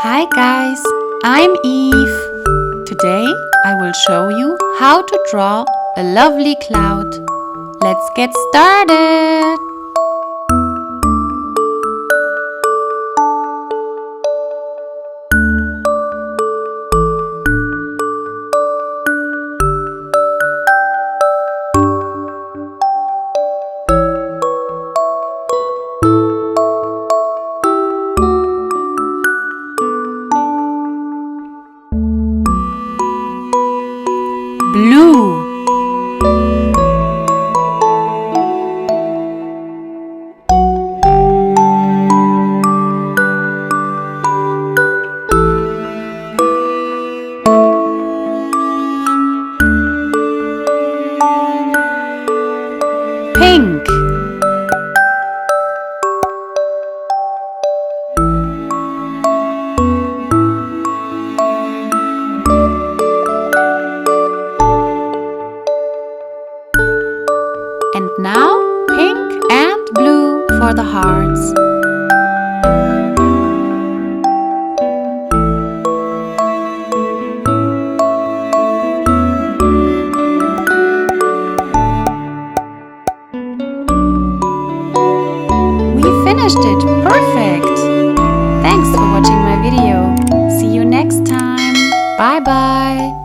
Hi guys, I'm Eve. Today I will show you how to draw a lovely cloud. Let's get started! Blue, pink, and now pink and blue for the hearts. We finished it! Perfect! Thanks for watching my video. See you next time. Bye bye!